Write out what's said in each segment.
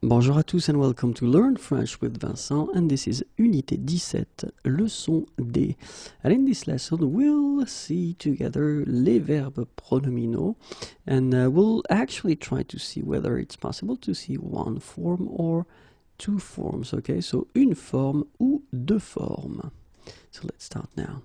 Bonjour à tous and welcome to Learn French with Vincent, and this is Unité 17, leçon D. And in this lesson we'll see together les verbes pronominaux, and we'll actually try to see whether it's possible to see one form or two forms, okay? So une forme ou deux formes. So let's start now.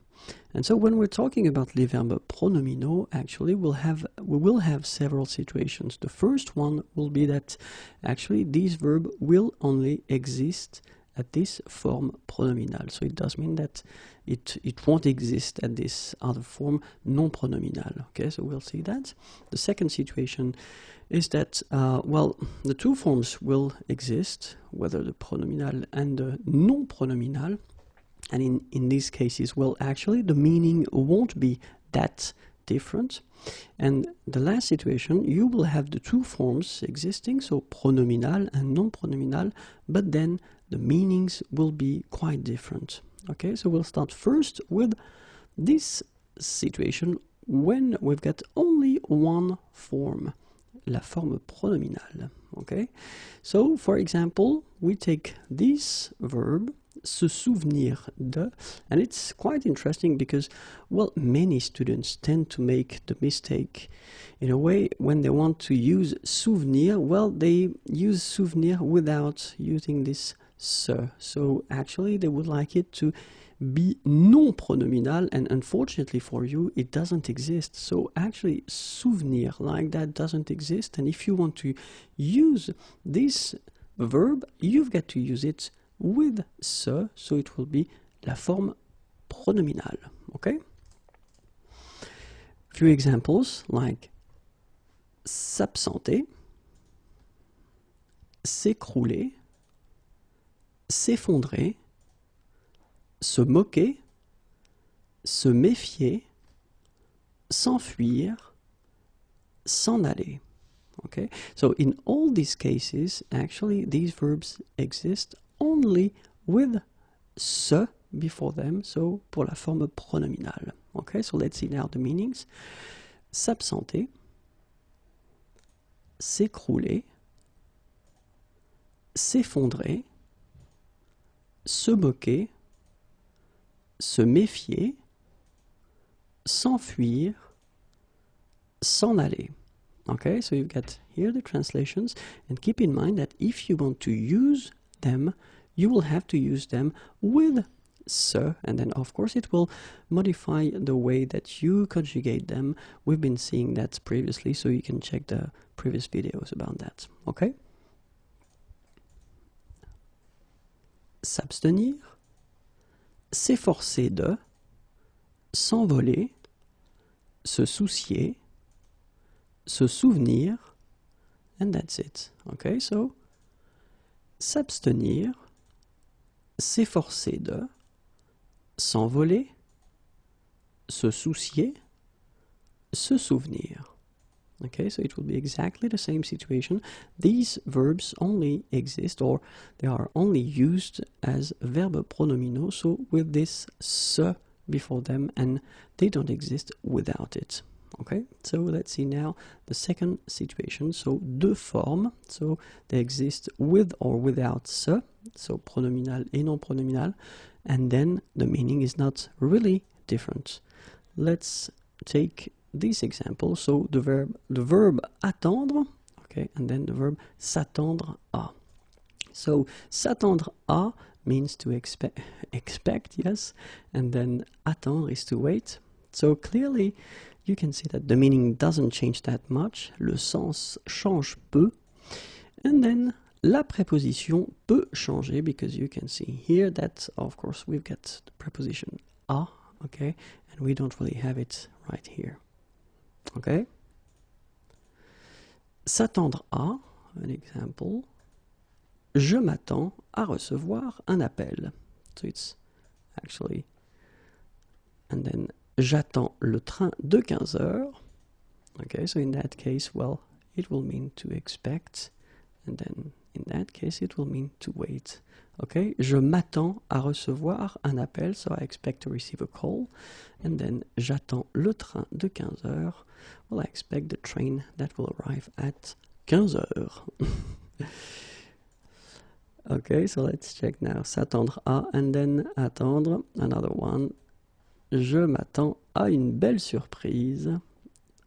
And so when we're talking about les verbes pronominaux, actually we will have several situations. The first one will be that actually this verb will only exist at this form pronominal. So it does mean that it won't exist at this other form non-pronominal. Okay, so we'll see that. The second situation is that, well, the two forms will exist, whether the pronominal and the non-pronominal. And in these cases, well, actually, the meaning won't be that different. And the last situation, you will have the two forms existing, so pronominal and non-pronominal, but then the meanings will be quite different. Okay, so we'll start first with this situation when we've got only one form, la forme pronominale. Okay, so for example, we take this verb, se souvenir de, and it's quite interesting because, well, many students tend to make the mistake in a way when they want to use souvenir, well, they use souvenir without using this se. So actually they would like it to be non-pronominal, and unfortunately for you it doesn't exist. So actually souvenir like that doesn't exist, and if you want to use this verb, you've got to use it with se, so it will be la forme pronominale. Okay? Few examples like s'absenter, s'écrouler, s'effondrer, se moquer, se méfier, s'enfuir, s'en aller. Okay? So in all these cases, actually these verbs exist only with se before them, so pour la forme pronominale. Okay, so let's see now the meanings. S'absenter, s'écrouler, s'effondrer, se moquer, se méfier, s'enfuir, s'en aller. Okay, so you've got here the translations, and keep in mind that if you want to use them, you will have to use them with se, and then of course it will modify the way that you conjugate them. We've been seeing that previously, so you can check the previous videos about that. Okay? S'abstenir, s'efforcer de, s'envoler, se soucier, se souvenir, and that's it. Okay, so s'abstenir, s'efforcer de, s'envoler, se soucier, se souvenir. Okay, so it will be exactly the same situation. These verbs only exist, or they are only used as verbes pronominaux, so with this se before them, and they don't exist without it. Okay, so let's see now the second situation. So deux formes, so they exist with or without se, so pronominal et non pronominal, and then the meaning is not really different. Let's take this example. So the verb attendre, okay, and then the verb s'attendre à. So s'attendre à means to expect, yes, and then attendre is to wait. So clearly you can see that the meaning doesn't change that much. Le sens change peu. And then la préposition peut changer, because you can see here that, of course, we've got the preposition à, okay, and we don't really have it right here. Okay? S'attendre à, an example. Je m'attends à recevoir un appel. So it's actually, and then j'attends le train de 15 heures. Okay, so in that case, well, it will mean to expect, and then in that case it will mean to wait. Okay, je m'attends à recevoir un appel, so I expect to receive a call, and then j'attends le train de 15 heures. Well, I expect the train that will arrive at 15 heures. Okay, so let's check now. S'attendre à, and then attendre, another one. Je m'attends à une belle surprise.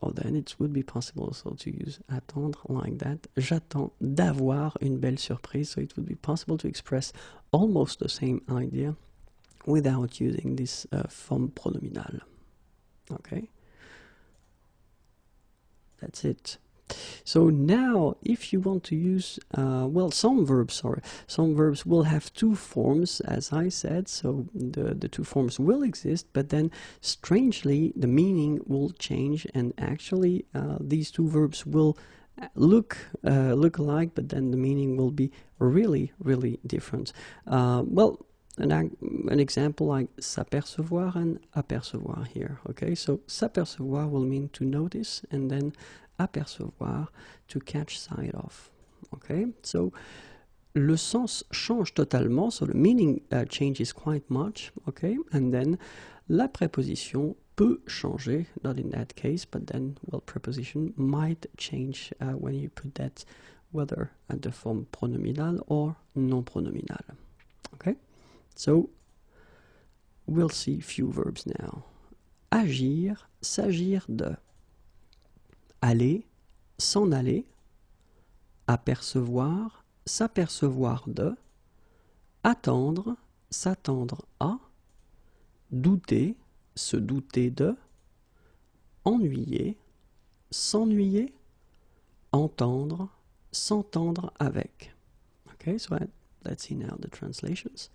Or then it would be possible also to use attendre like that. J'attends d'avoir une belle surprise. So it would be possible to express almost the same idea without using this form pronominal. Okay, that's it. So now, if you want to use, well, some verbs will have two forms, as I said, so the two forms will exist, but then strangely the meaning will change, and actually these two verbs will look alike, but then the meaning will be really, really different. Well, an example like s'apercevoir and apercevoir here, okay? So s'apercevoir will mean to notice, and then apercevoir, to catch sight of. Okay, so le sens change totalement, so the meaning changes quite much. Okay, and then la préposition peut changer, not in that case, but then, well, preposition might change when you put that whether at the form pronominal or non-pronominal. Okay, so we'll see few verbs now. Agir, s'agir de. Aller, s'en aller, apercevoir, s'apercevoir de, attendre, s'attendre à, douter, se douter de, ennuyer, s'ennuyer, entendre, s'entendre avec. Okay, so let's see now the translations.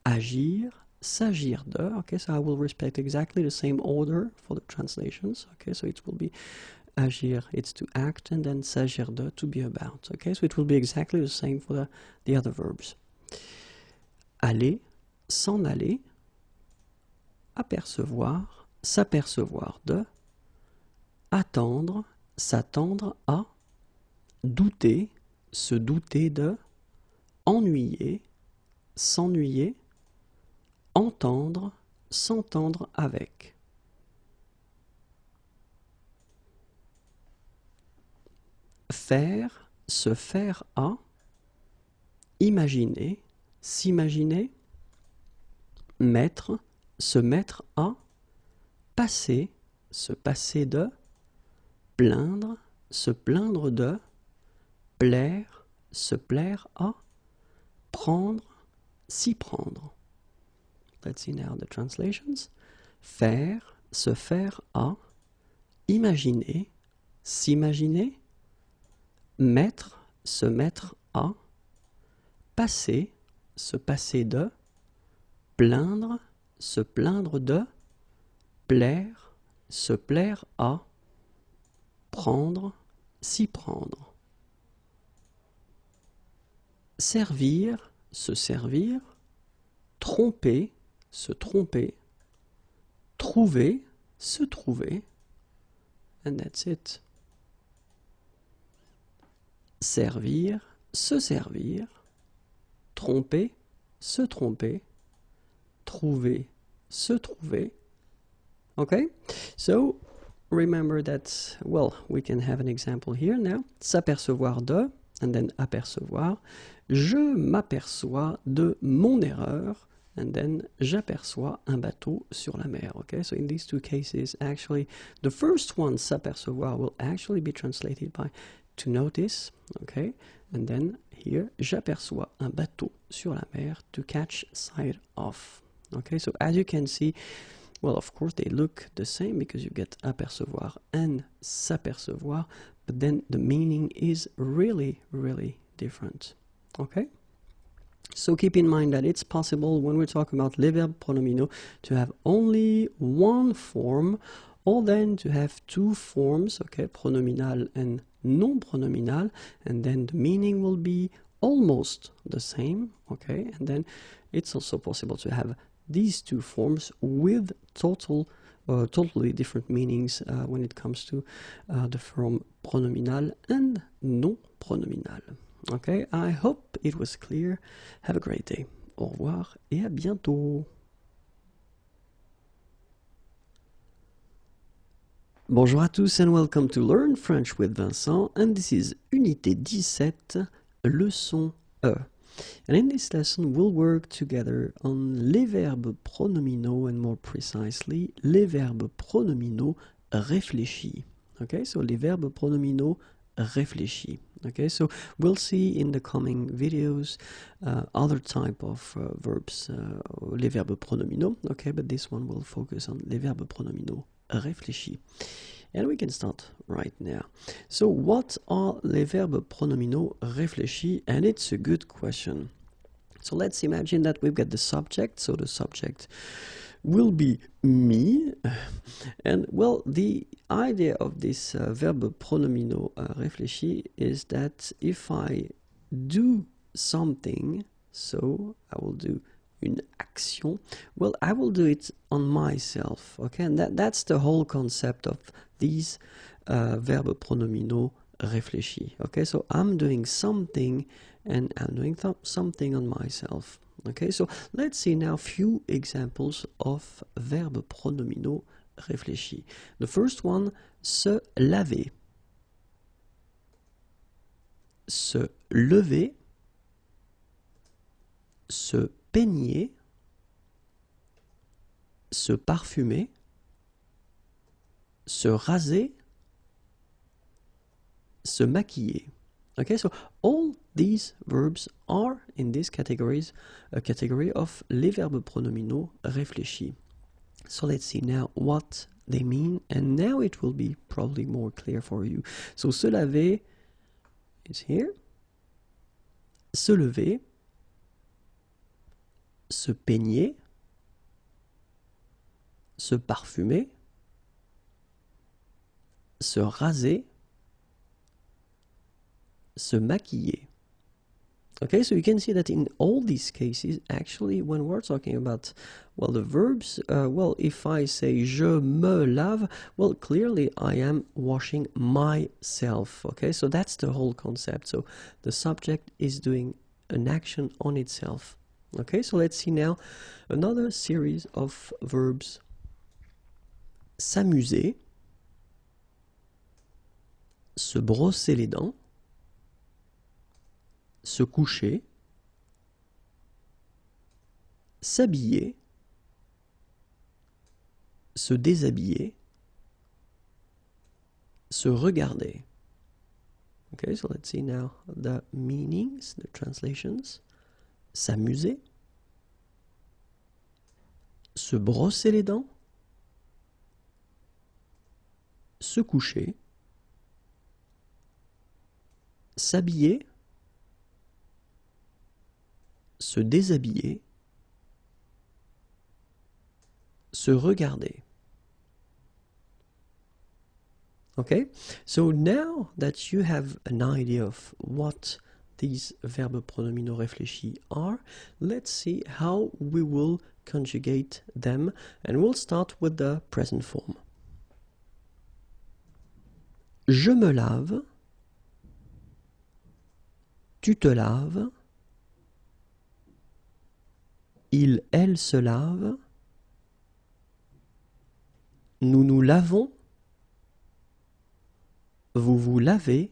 Agir, s'agir de. Okay, so I will respect exactly the same order for the translations. Okay, so it will be agir, it's to act, and then s'agir de, to be about. Okay, so it will be exactly the same for the other verbs. Aller, s'en aller, apercevoir, s'apercevoir de, attendre, s'attendre à, douter, se douter de, ennuyer, s'ennuyer, entendre, s'entendre avec. Faire, se faire à, imaginer, s'imaginer, mettre, se mettre à, passer, se passer de, plaindre, se plaindre de, plaire, se plaire à, prendre, s'y prendre. Let's see now the translations. Faire, se faire à, imaginer, s'imaginer, mettre, se mettre à, passer, se passer de, plaindre, se plaindre de, plaire, se plaire à, prendre, s'y prendre. Servir, se servir, tromper, se tromper, trouver, se trouver, and that's it. Servir, se servir, tromper, se tromper, trouver, se trouver. Okay, so remember that, well, we can have an example here now. S'apercevoir de, and then apercevoir. Je m'aperçois de mon erreur, and then j'aperçois un bateau sur la mer. Okay, so in these two cases, actually, the first one, s'apercevoir, will actually be translated by to notice, okay, and then here, j'aperçois un bateau sur la mer, to catch sight of. Okay, so as you can see, well, of course, they look the same because you get apercevoir and s'apercevoir, but then the meaning is really, really different. Okay? So keep in mind that it's possible when we're talking about les verbes pronominaux to have only one form, or then to have two forms, okay, pronominal and non-pronominal, and then the meaning will be almost the same, okay, and then it's also possible to have these two forms with totally different meanings when it comes to the form pronominal and non-pronominal. Okay, I hope it was clear. Have a great day. Au revoir et à bientôt. Bonjour à tous and welcome to Learn French with Vincent, and this is Unité 17, leçon E. And in this lesson, we'll work together on les verbes pronominaux, and more precisely, les verbes pronominaux réfléchis. Okay, so les verbes pronominaux réfléchis. Okay, so we'll see in the coming videos other type of verbs, les verbes pronominaux. Okay, but this one will focus on les verbes pronominaux réfléchis. And we can start right now. So what are les verbes pronominaux réfléchis? And it's a good question. So let's imagine that we've got the subject. So the subject will be me. And well, the idea of this verbe pronominaux réfléchis is that if I do something, so I will do une action, well, I will do it on myself, okay? And that's the whole concept of these verbes pronominaux réfléchis, okay? So I'm doing something and I'm doing something on myself, okay? So let's see now a few examples of verbes pronominaux réfléchis. The first one, se laver, se lever, se peigner, se parfumer, se raser, se maquiller. Okay, so all these verbs are in this category of les verbes pronominaux réfléchis. So let's see now what they mean, and now it will be probably more clear for you. So se laver is here, se lever, se peigner, se parfumer, se raser, se maquiller. Okay, so you can see that in all these cases, actually, when we're talking about, well, the verbs, well, if I say je me lave, well, clearly I am washing myself. Okay, so that's the whole concept. So the subject is doing an action on itself. Okay, so let's see now another series of verbs. S'amuser, se brosser les dents, se coucher, s'habiller, se déshabiller, se regarder. Okay, so let's see now the meanings, the translations. S'amuser, se brosser les dents, se coucher, s'habiller, se déshabiller, se regarder. Okay, so now that you have an idea of what these verbes pronominaux réfléchis are, let's see how we will conjugate them, and we'll start with the present form. Je me lave, tu te laves, il, elle se lave, nous nous lavons, vous vous lavez,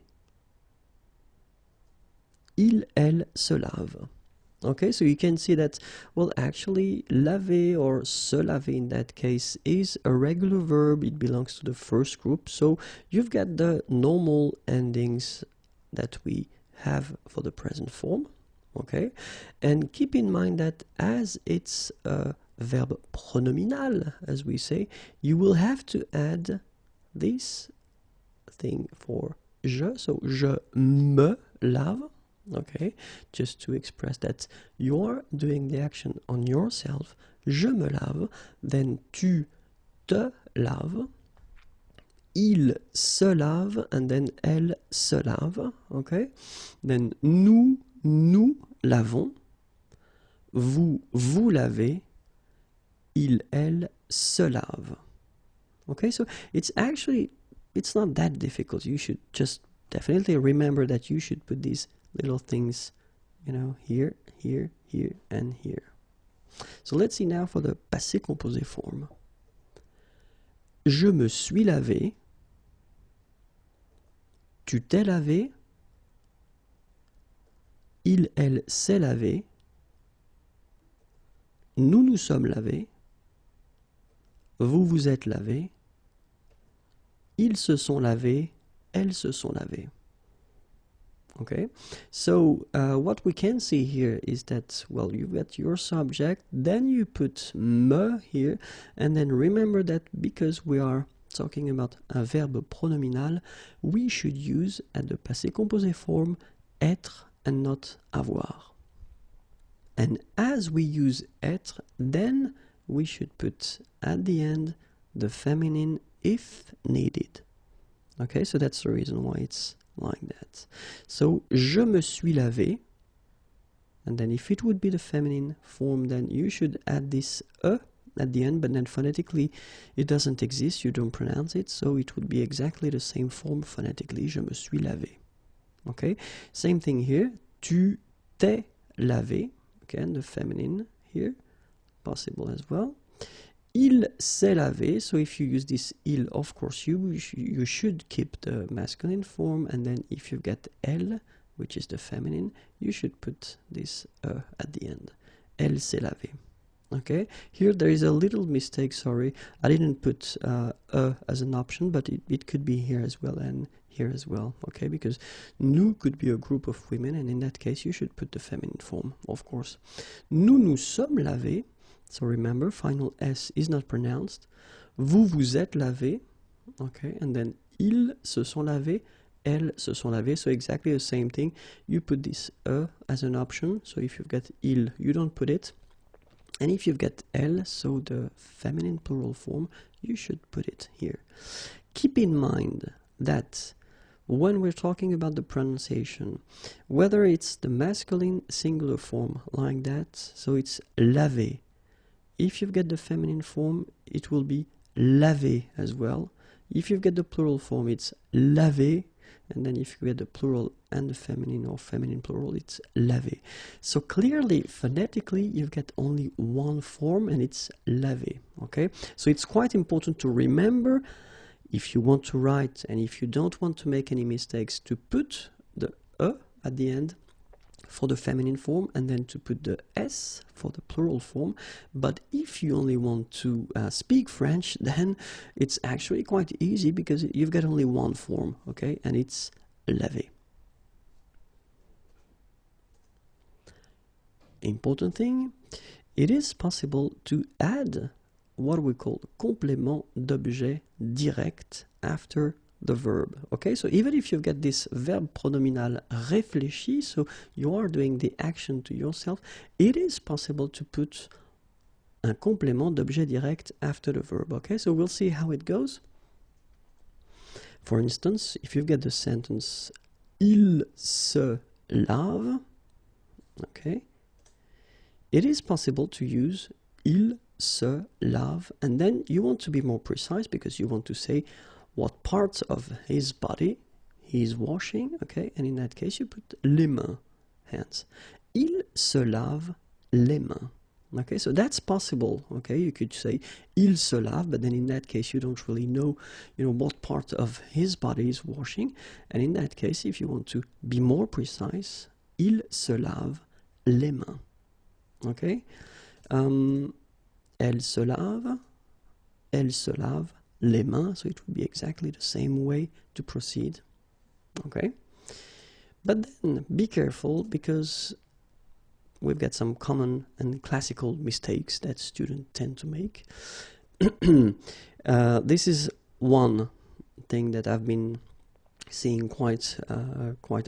il, elle se lave. Okay, so you can see that, well, actually, laver or se laver in that case is a regular verb. It belongs to the first group. So you've got the normal endings that we have for the present form. Okay, and keep in mind that as it's a verb pronominal, as we say, you will have to add this thing for je. So je me lave. Okay, just to express that you're doing the action on yourself. Je me lave, then tu te laves, il se lave, and then elle se lave. Okay, then nous nous lavons, vous vous lavez, il, elle se lave. Okay, so it's not that difficult. You should just definitely remember that you should put these little things, you know, here, here, here, and here. So let's see now for the passé composé form. Je me suis lavé, tu t'es lavé, il, elle s'est lavé, nous nous sommes lavés, vous vous êtes lavés, ils se sont lavés, elles se sont lavées. Okay, so what we can see here is that, well, you get your subject, then you put me here, and then remember that because we are talking about un verbe pronominal, we should use at the passé composé form être and not avoir. And as we use être, then we should put at the end the feminine if needed. Okay, so that's the reason why it's like that. So, je me suis lavé, and then if it would be the feminine form, then you should add this e at the end, but then phonetically it doesn't exist, you don't pronounce it, so it would be exactly the same form phonetically, je me suis lavé. Okay, same thing here, tu t'es lavé, okay, and the feminine here, possible as well. Il s'est lavé, so if you use this il, of course you should keep the masculine form, and then if you get elle, which is the feminine, you should put this at the end. Elle s'est lavé. Okay, here there is a little mistake, sorry, I didn't put as an option, but it could be here as well and here as well, okay, because nous could be a group of women, and in that case you should put the feminine form, of course. Nous nous sommes lavés. So remember, final S is not pronounced. Vous vous êtes lavé. Okay, and then ils se sont lavés, elles se sont lavées. So exactly the same thing. You put this as an option. So if you've got il, you don't put it. And if you've got elle, so the feminine plural form, you should put it here. Keep in mind that when we're talking about the pronunciation, whether it's the masculine singular form like that, so it's lavé. If you've got the feminine form, it will be lavé as well. If you've got the plural form, it's lavé. And then if you get the plural and the feminine or feminine plural, it's lavé. So clearly, phonetically, you've got only one form, and it's lavé. Okay? So it's quite important to remember, if you want to write and if you don't want to make any mistakes, to put the e at the end for the feminine form, and then to put the S for the plural form. But if you only want to speak French, then it's actually quite easy, because you've got only one form, okay, and it's lavé. Important thing, it is possible to add what we call complément d'objet direct after the verb. Okay, so even if you've got this verb pronominal réfléchi, so you are doing the action to yourself, it is possible to put un complément d'objet direct after the verb. Okay, so we'll see how it goes. For instance, if you've got the sentence il se lave, okay, it is possible to use il se lave, and then you want to be more precise, because you want to say what parts of his body he's washing, okay, and in that case you put les mains, hands. Il se lave les mains. Okay, so that's possible. Okay, you could say il se lave, but then in that case you don't really know, what part of his body is washing, and in that case, if you want to be more precise, il se lave les mains. Okay, elle se lave les mains, so it would be exactly the same way to proceed. Okay, but then be careful, because we've got some common and classical mistakes that students tend to make. This is one thing that I've been seeing quite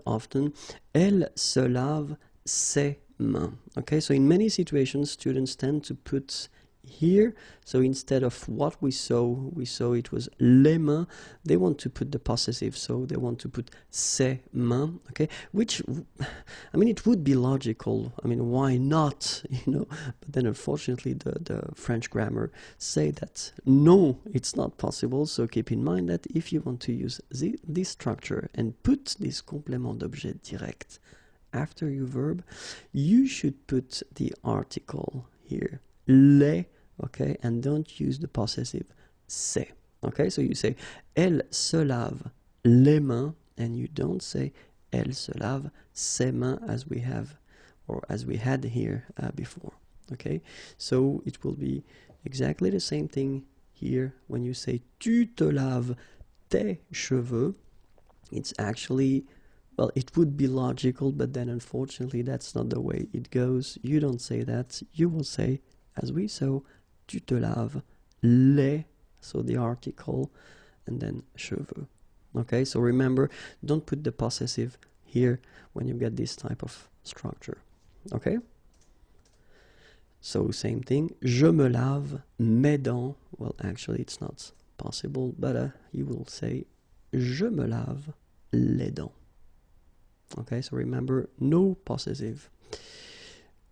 often. Elle se lave ses mains. Okay, so in many situations, students tend to put here, so instead of what we saw it was les mains, they want to put the possessive, so they want to put ses mains, okay, which, I mean, it would be logical, I mean, why not, but then unfortunately the French grammar say that no, it's not possible, so keep in mind that if you want to use this structure and put this complément d'objet direct after your verb, you should put the article here, les, okay, and don't use the possessive c'est. Okay, so you say elle se lave les mains, and you don't say Elle se lave ses mains as we have, or as we had here before. Okay, so it will be exactly the same thing here when you say tu te laves tes cheveux. It's actually, well, it would be logical, but then unfortunately that's not the way it goes. You don't say that. You will say, as we saw, tu te laves les, so the article, and then cheveux. Okay, so remember, don't put the possessive here when you get this type of structure. Okay? So same thing, je me lave mes dents. Well, actually it's not possible, but you will say, je me lave les dents. Okay, so remember, no possessive.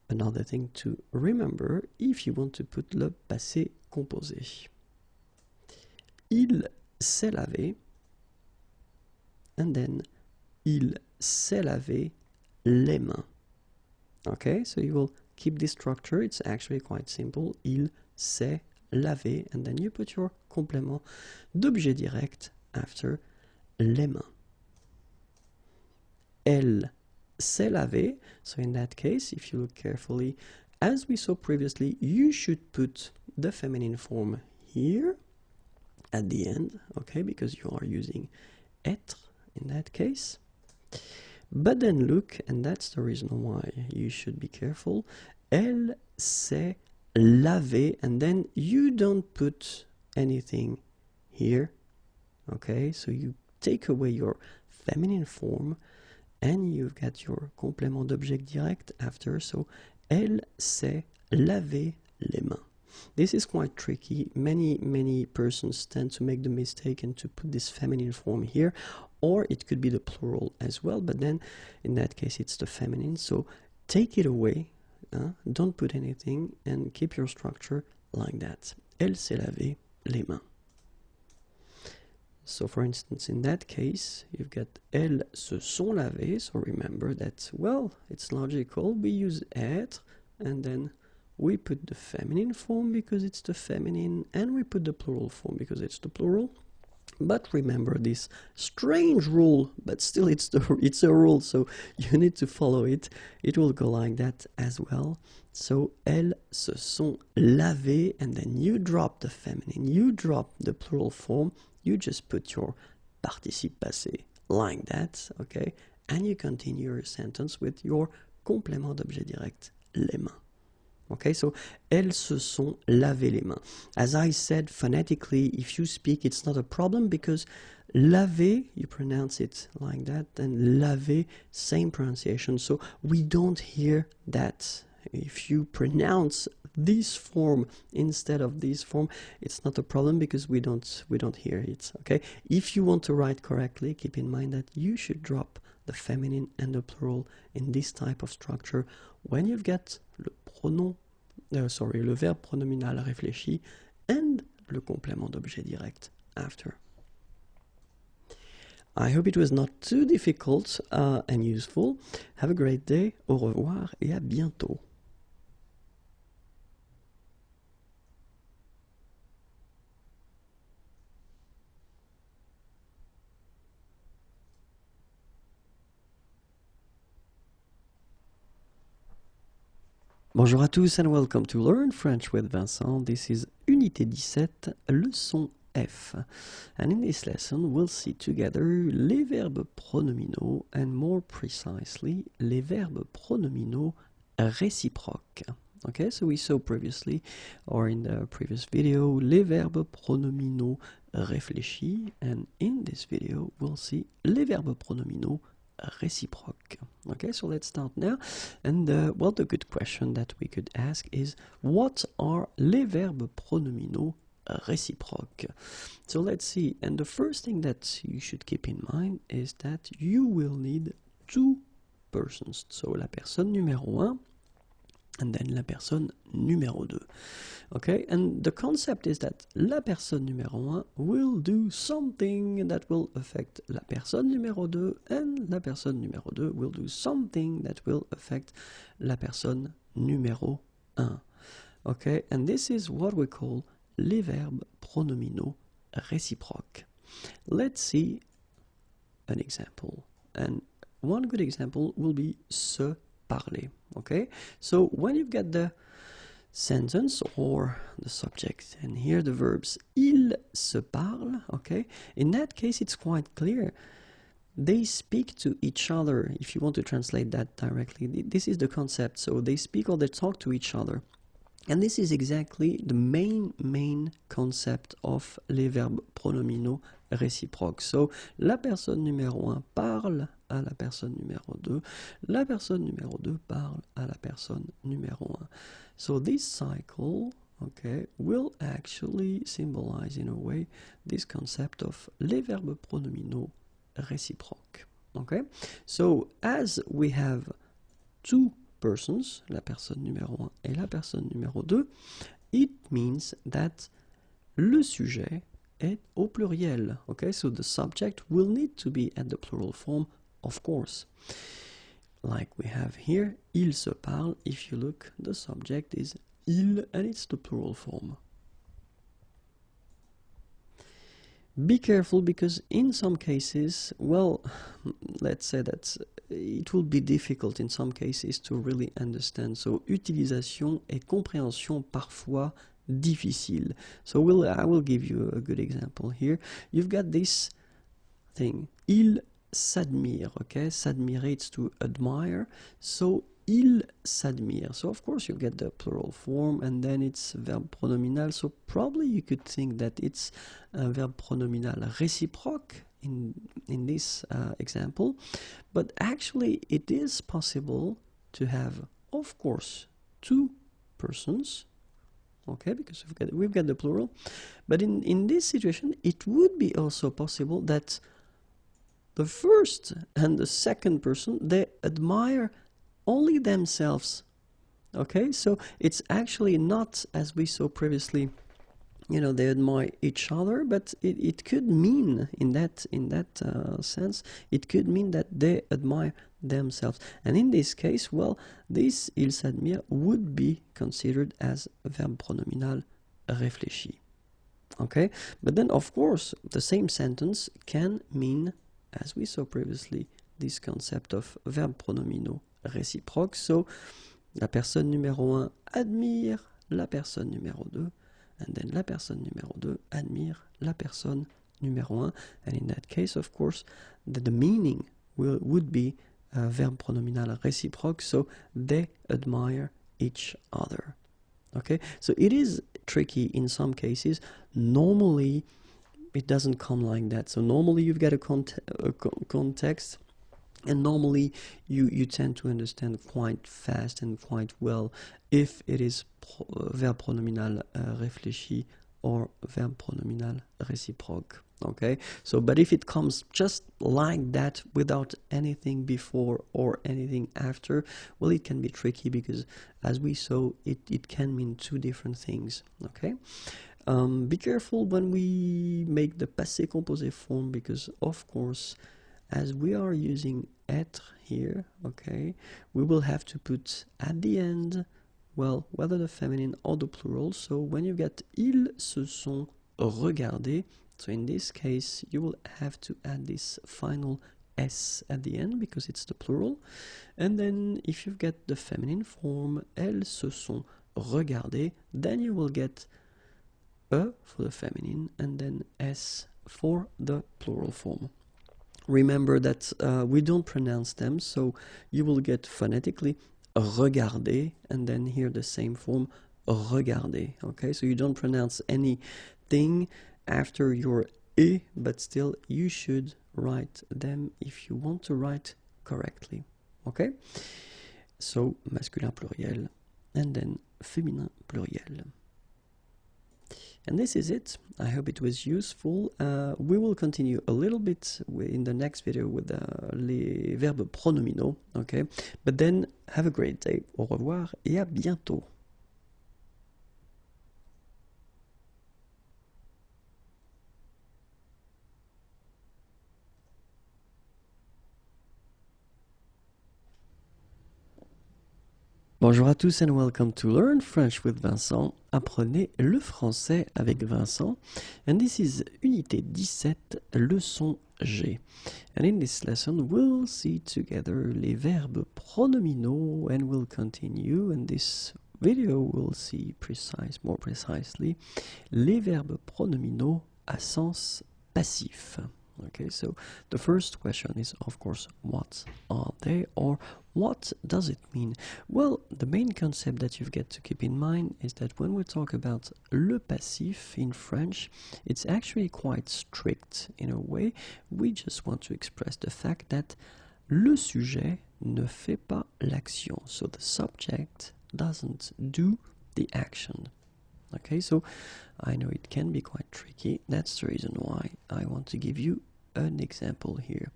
Another thing to remember, if you want to put le passé composé. Il s'est lavé, and then il s'est lavé les mains. Okay, so you will keep this structure. It's actually quite simple. Il s'est lavé, and then you put your complément d'objet direct after les mains. Elle s'est lavée. So in that case, if you look carefully, as we saw previously, you should put the feminine form here at the end, okay, because you are using être in that case. But then look, and that's the reason why you should be careful, elle s'est lavée, and then you don't put anything here, okay, so you take away your feminine form, and you've got your complément d'objet direct after, so elle s'est lavé les mains. This is quite tricky. Many persons tend to make the mistake and to put this feminine form here, or it could be the plural as well, but then in that case it's the feminine, so take it away, don't put anything, and keep your structure like that. Elle s'est lavé les mains. So for instance, in that case, you've got elles se sont lavées, so remember that, well, it's logical, we use être, and then we put the feminine form because it's the feminine, and we put the plural form because it's the plural. But remember this strange rule, but still it's a rule, so you need to follow it. It will go like that as well. So elles se sont lavées, and then you drop the feminine, you drop the plural form, you just put your participe passé like that, okay? And you continue your sentence with your complément d'objet direct, les mains. Okay, so elles se sont lavé les mains. As I said, phonetically, if you speak, it's not a problem because laver, you pronounce it like that, and laver, same pronunciation. So we don't hear that. If you pronounce this form instead of this form, it's not a problem because we don't hear it. Okay, if you want to write correctly, keep in mind that you should drop the feminine and the plural in this type of structure when you've got le verbe pronominal réfléchi and le complément d'objet direct after. I hope it was not too difficult and useful. Have a great day. Au revoir et à bientôt. Bonjour à tous and welcome to Learn French with Vincent. This is Unité 17, leçon F. And in this lesson we'll see together les verbes pronominaux and more precisely les verbes pronominaux réciproques. Okay, so we saw previously or in the previous video les verbes pronominaux réfléchis, and in this video we'll see les verbes pronominaux réciproque. Okay, so let's start now. And well, the good question that we could ask is, what are les verbes pronominaux réciproques? So let's see. And the first thing that you should keep in mind is that you will need two persons. So la personne numéro 1 and then la personne numéro 2. Okay, and the concept is that la personne numéro 1 will do something that will affect la personne numéro 2, and la personne numéro 2 will do something that will affect la personne numéro 1. Okay, and this is what we call les verbes pronominaux réciproques. Let's see an example. And one good example will be se parler. Okay, so when you've got the sentence or the subject and here the verbs il se parle, okay, in that case it's quite clear. They speak to each other, if you want to translate that directly. This is the concept, so they speak or they talk to each other. And this is exactly the main concept of les verbes pronominaux réciproques. So, la personne numéro 1 parle à la personne numéro 2, la personne numéro 2 parle à la personne numéro 1. So this cycle, okay, will actually symbolize in a way this concept of les verbes pronominaux réciproques. Okay, so as we have two persons, la personne numéro 1 et la personne numéro 2, it means that le sujet est au pluriel. Okay, so the subject will need to be at the plural form, of course. Like we have here, il se parle. If you look, the subject is il and it's the plural form. Be careful because in some cases, well, let's say that it will be difficult in some cases to really understand. So, utilisation et compréhension parfois difficile. So, I will give you a good example here. You've got this thing, il s'admire, okay? S'admirer, it's to admire. So, il s'admire. So, of course, you get the plural form and then it's verb pronominal. So, probably you could think that it's a verb pronominal réciproque in this example. But actually, it is possible to have, of course, two persons, okay, because we've got the plural. But in this situation, it would be also possible that the first and the second person, they admire only themselves. Okay, so it's actually not, as we saw previously, you know, they admire each other, but it could mean in that sense, it could mean that they admire themselves. And in this case, well, this il s'admire would be considered as verb pronominal réfléchi. Okay, but then of course the same sentence can mean, as we saw previously, this concept of verb pronominaux réciproques. So, la personne numéro 1 admire la personne numéro 2, and then la personne numéro 2 admire la personne numéro 1. And in that case, of course, the meaning would be verb pronominal réciproque, so they admire each other. Okay, so it is tricky in some cases. Normally, it doesn't come like that. So normally you've got a context, and normally you tend to understand quite fast and quite well if it is verb pronominal réfléchi or verb pronominal réciproque. Okay, so but if it comes just like that without anything before or anything after, well, it can be tricky because, as we saw, it can mean two different things. Okay, be careful when we make the passé composé form because, of course, as we are using être here, okay, we will have to put at the end, well, whether the feminine or the plural. So when you get ils se sont regardés, so in this case you will have to add this final s at the end because it's the plural. And then if you get the feminine form, elles se sont regardées, then you will get e for the feminine and then s for the plural form. Remember that we don't pronounce them, so you will get phonetically regarder and then here the same form regarder. Okay, so you don't pronounce anything after your e, but still you should write them if you want to write correctly. Okay, so masculin pluriel and then féminin pluriel. And this is it. I hope it was useful. We will continue a little bit in the next video with les verbes pronominaux. Okay, but then have a great day. Au revoir et à bientôt. Bonjour à tous and welcome to Learn French with Vincent. Apprenez le français avec Vincent. And this is unité 17, leçon G. And in this lesson we'll see together les verbes pronominaux and we'll continue. In this video we'll see more precisely les verbes pronominaux à sens passif. Okay, so the first question is, of course, what are they, or what does it mean? Well, the main concept that you've got to keep in mind is that when we talk about le passif in French, it's actually quite strict in a way. We just want to express the fact that le sujet ne fait pas l'action, so the subject doesn't do the action. Okay, so I know it can be quite tricky. That's the reason why I want to give you an example here.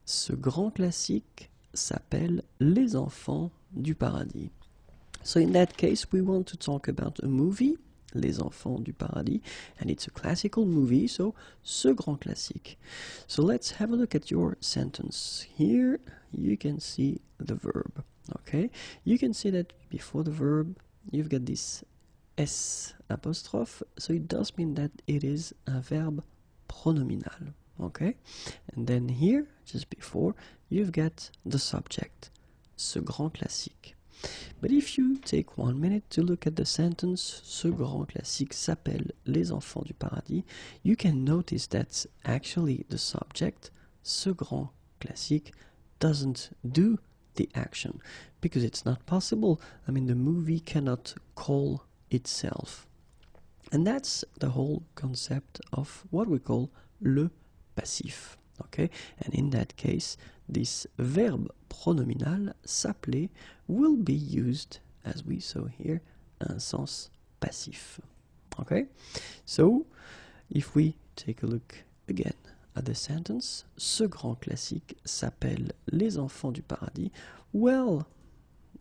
Ce grand classique s'appelle Les Enfants du Paradis. So in that case, we want to talk about a movie, Les Enfants du Paradis, and it's a classical movie, so ce grand classique. So let's have a look at your sentence. Here you can see the verb, okay? You can see that before the verb, you've got this S apostrophe, so it does mean that it is a verb pronominal, okay? And then here, just before, you've got the subject, ce grand classique. But if you take 1 minute to look at the sentence, ce grand classique s'appelle Les Enfants du Paradis, you can notice that actually the subject, ce grand classique, doesn't do the action, because it's not possible. I mean, the movie cannot call itself. And that's the whole concept of what we call le passif. Okay? And in that case, this verb pronominal, s'appeler, will be used, as we saw here, un sens passif. Okay? So, if we take a look again at the sentence, ce grand classique s'appelle Les Enfants du Paradis, well,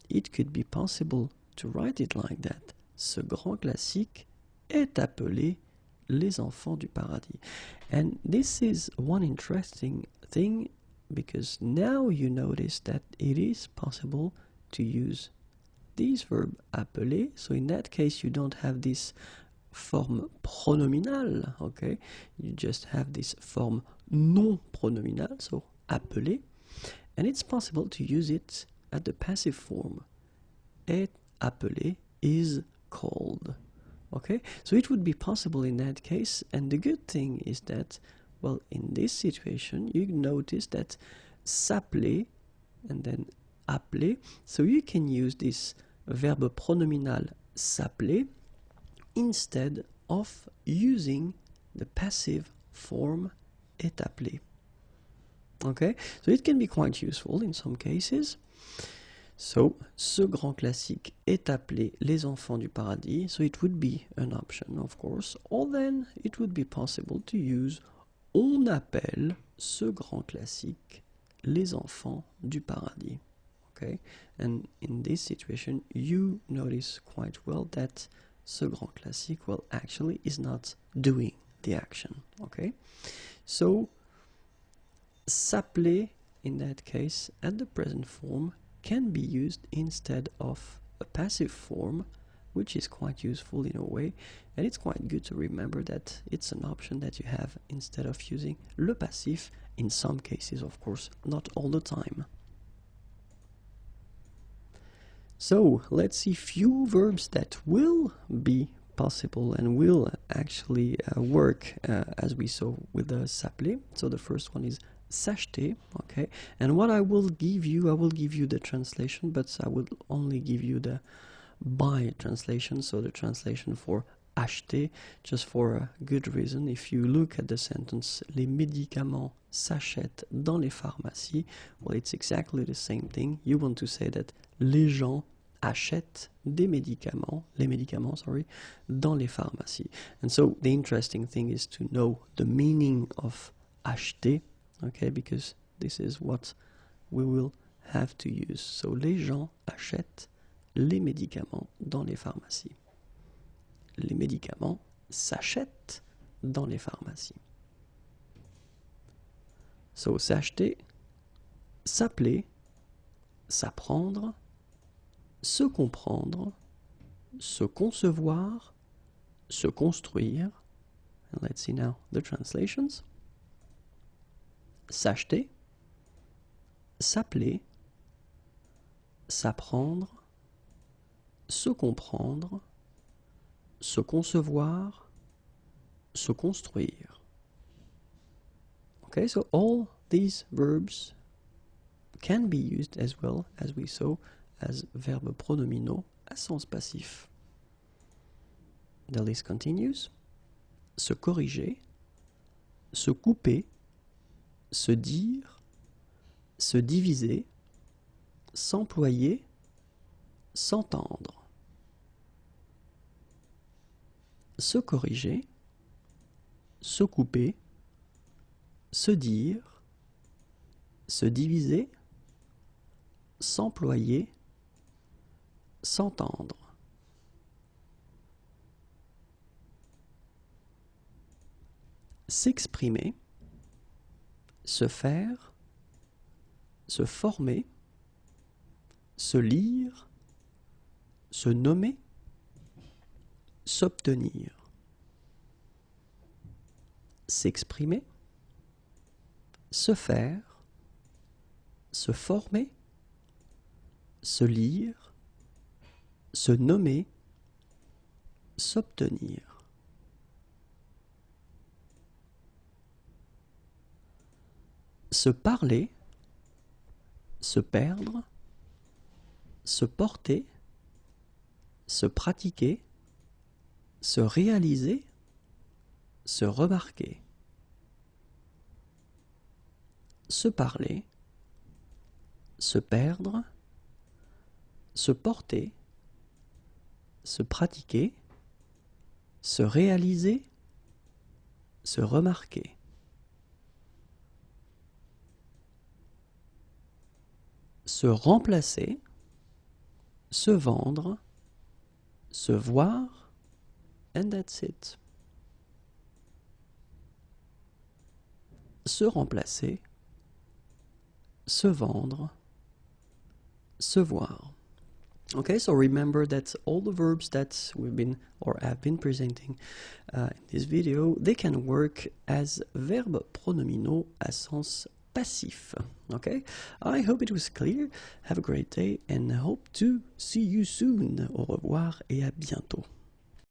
it could be possible to write it like that. Ce grand classique est appelé Les Enfants du Paradis. And this is one interesting thing, because now you notice that it is possible to use this verb appeler. So in that case, you don't have this form pronominal, okay? You just have this form non pronominal, so appeler. And it's possible to use it at the passive form. Est appelé is called. Okay, so it would be possible in that case, and the good thing is that, well, in this situation you notice that s'appeler and then appeler, so you can use this verb pronominal s'appeler instead of using the passive form est appelé. Okay, so it can be quite useful in some cases. So, ce grand classique est appelé Les Enfants du Paradis, so it would be an option, of course, or then it would be possible to use on appelle ce grand classique Les Enfants du Paradis. Okay, and in this situation, you notice quite well that ce grand classique, well, actually is not doing the action. Okay, so s'appeler in that case at the present form can be used instead of a passive form, which is quite useful in a way, and it's quite good to remember that it's an option that you have instead of using le passif in some cases, of course, not all the time. So let's see few verbs that will be possible and will actually work as we saw with the s'appeler. So the first one is s'acheter, okay, and what I will give you the translation, but I will only give you the by translation, so the translation for acheter, just for a good reason. If you look at the sentence, les médicaments s'achètent dans les pharmacies, well, it's exactly the same thing. You want to say that les gens achètent des médicaments, les médicaments, sorry, dans les pharmacies. And so the interesting thing is to know the meaning of acheter, okay, because this is what we will have to use. So, les gens achètent les médicaments dans les pharmacies. Les médicaments s'achètent dans les pharmacies. So, s'acheter, s'appeler, s'apprendre, se comprendre, se concevoir, se construire. And let's see now the translations. S'acheter, s'appeler, s'apprendre, se comprendre, se concevoir, se construire. Okay, so all these verbs can be used as well, as we saw, as verbes pronominaux à sens passif. The list continues. Se corriger, se couper, se dire, se diviser, s'employer, s'entendre. Se corriger, se couper, se dire, se diviser, s'employer, s'entendre. S'exprimer, se faire, se former, se lire, se nommer, s'obtenir. S'exprimer, se faire, se former, se lire, se nommer, s'obtenir. Se parler, se perdre, se porter, se pratiquer, se réaliser, se remarquer. Se parler, se perdre, se porter, se pratiquer, se réaliser, se remarquer. Se remplacer, se vendre, se voir, and that's it. Se remplacer, se vendre, se voir. Okay, so remember that all the verbs that we've been or have been presenting in this video, they can work as verbes pronominaux à sens passif. Okay, I hope it was clear. Have a great day and hope to see you soon. Au revoir et à bientôt.